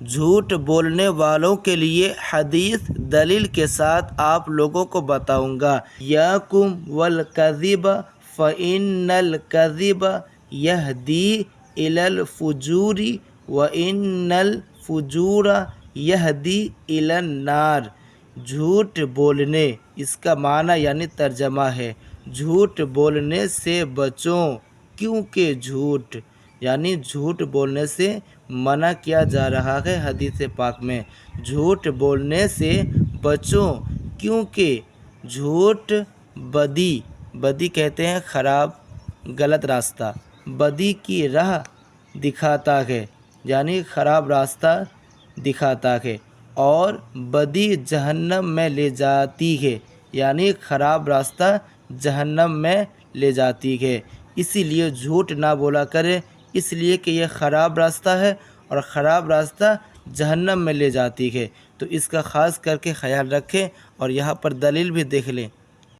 جھوٹ بولنے والوں کے لیے حدیث دلیل کے ساتھ آپ لوگوں کو بتاؤں گا۔ یاکم والکذب فإن الکذب یہدی الی الفجور وإن الفجور یہدی الی النار۔ جھوٹ بولنے، اس کا معنی یعنی ترجمہ ہے جھوٹ بولنے سے بچوں، کیونکہ جھوٹ یعنی جھوٹ بولنے سے منع کیا جا رہا ہے حدیث پاک میں۔ جھوٹ بولنے سے بچوں کیونکہ جھوٹ بدی کہتے ہیں خراب، غلط راستہ، بدی کی راہ دکھاتا ہے یعنی خراب راستہ دکھاتا ہے، اور بدی جہنم میں لے جاتی ہے یعنی خراب راستہ جہنم میں لے جاتی ہے۔ اسی لیے جھوٹ نہ بولا کرے، اس لیے کہ یہ خراب راستہ ہے اور خراب راستہ جہنم میں لے جاتی ہے، تو اس کا خاص کر کے خیال رکھیں۔ اور یہاں پر دلیل بھی دیکھ لیں۔